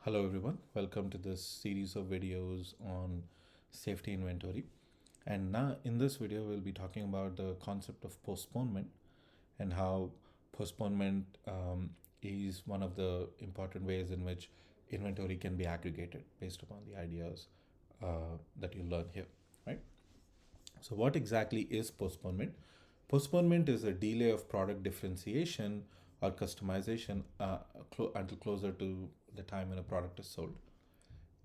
Hello everyone, welcome to this series of videos on safety inventory. And now in this video, we'll be talking about the concept of postponement and how postponement is one of the important ways in which inventory can be aggregated based upon the ideas that you learn here, right? So what exactly is postponement? Postponement is a delay of product differentiation or customization until closer to the time when a product is sold.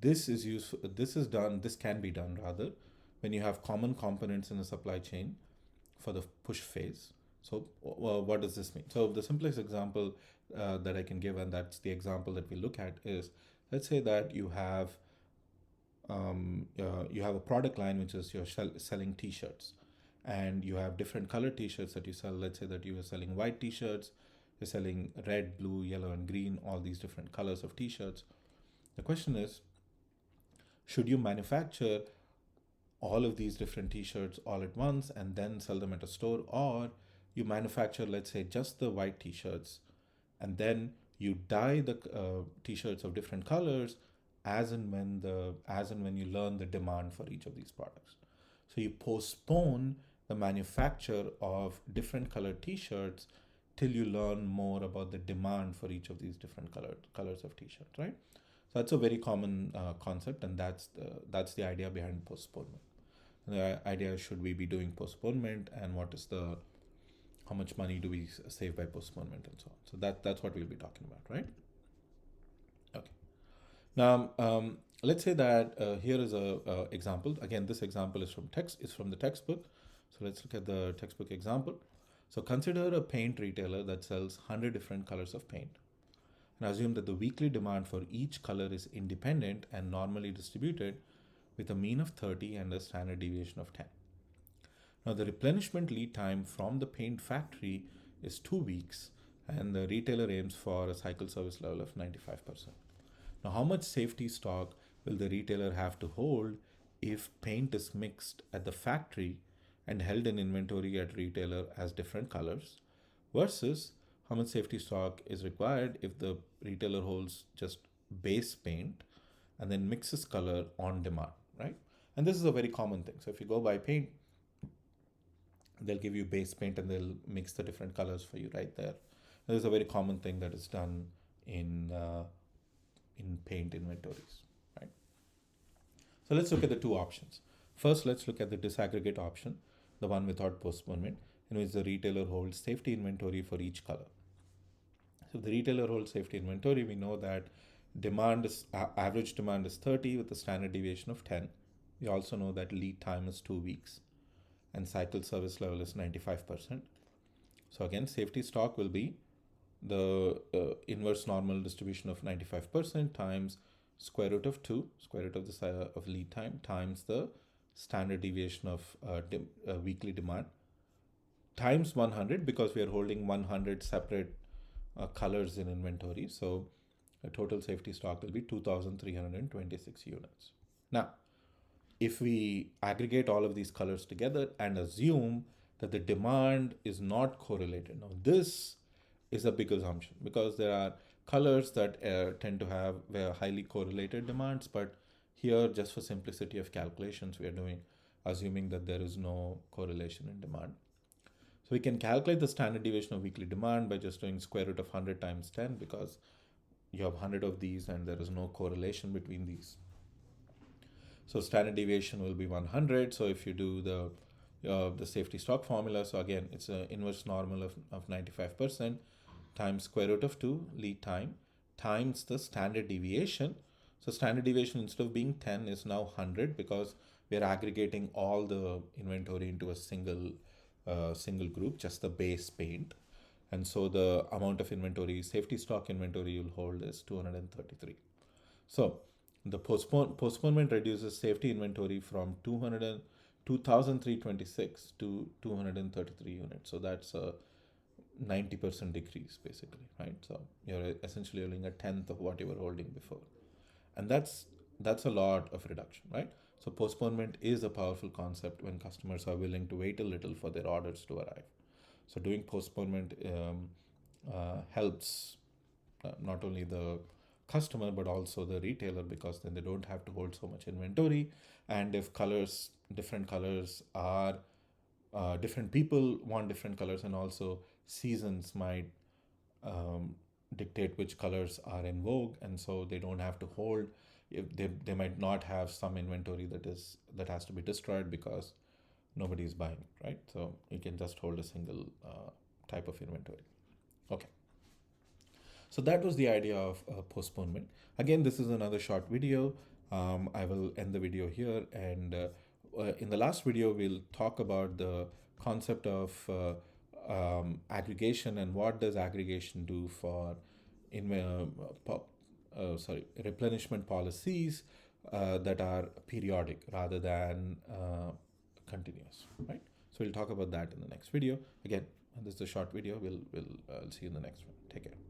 This is useful. This can be done rather when you have common components in the supply chain for the push phase. So, what does this mean? So, the simplest example that I can give, and that's the example that we look at, is let's say that you have a product line which is you're selling T-shirts, and you have different color T-shirts that you sell. Let's say that you are selling white T-shirts, you're selling red, blue, yellow, and green, all these different colors of T-shirts. The question is, should you manufacture all of these different T-shirts all at once and then sell them at a store, or you manufacture, let's say, just the white T-shirts, and then you dye the T-shirts of different colors as and when you learn the demand for each of these products. So you postpone the manufacture of different colored T-shirts till you learn more about the demand for each of these different colors of T-shirts, right? So that's a very common concept, and that's the idea behind postponement. The idea is, should we be doing postponement, and what is the how much money do we save by postponement, and so on. So that's what we'll be talking about, right? Okay. Now, let's say that here is a example. Again, this example is from the textbook. So let's look at the textbook example. So consider a paint retailer that sells 100 different colors of paint, and assume that the weekly demand for each color is independent and normally distributed with a mean of 30 and a standard deviation of 10. Now, the replenishment lead time from the paint factory is 2 weeks, and the retailer aims for a cycle service level of 95%. Now, how much safety stock will the retailer have to hold if paint is mixed at the factory and held in inventory at retailer as different colors, versus how much safety stock is required if the retailer holds just base paint and then mixes color on demand, right? And this is a very common thing. So if you go buy paint, they'll give you base paint and they'll mix the different colors for you right there. This is a very common thing that is done in paint inventories, right? So let's look at the two options. First, let's look at the disaggregate option, the one without postponement, in which the retailer holds safety inventory for each color. So if the retailer holds safety inventory, we know that average demand is 30 with a standard deviation of 10. We also know that lead time is 2 weeks and cycle service level is 95%. So again, safety stock will be the inverse normal distribution of 95% times square root of 2, square root of the of lead time, times the standard deviation of weekly demand, times 100, because we are holding 100 separate colors in inventory. So the total safety stock will be 2,326 units. Now, if we aggregate all of these colors together and assume that the demand is not correlated, now this is a big assumption because there are colors that tend to have highly correlated demands, but here, just for simplicity of calculations, we are assuming that there is no correlation in demand. So we can calculate the standard deviation of weekly demand by just doing square root of 100 times 10, because you have 100 of these and there is no correlation between these. So standard deviation will be 100. So if you do the safety stock formula, so again, it's an inverse normal of 95% times square root of 2 lead time times the standard deviation. So standard deviation, instead of being 10, is now 100, because we are aggregating all the inventory into a single group, just the base paint. And so the amount of inventory, safety stock inventory you'll hold, is 233. So the postponement reduces safety inventory from 2,326 to 233 units. So that's a 90% decrease, basically, right? So you're essentially holding a tenth of what you were holding before, and that's a lot of reduction, right? So postponement is a powerful concept when customers are willing to wait a little for their orders to arrive. So doing postponement helps not only the customer but also the retailer, because then they don't have to hold so much inventory. And if different colors are different people want different colors, and also seasons might um, dictate which colors are in vogue, and so they don't have to hold. If they might not have some inventory that has to be destroyed because nobody is buying it, right? So you can just hold a single type of inventory. Okay. So that was the idea of postponement. Again, this is another short video. I will end the video here. And in the last video, we'll talk about the concept of aggregation and what does aggregation do for in replenishment policies that are periodic rather than continuous, right? So we'll talk about that in the next video. Again, this is a short video. We'll see you in the next one. Take care.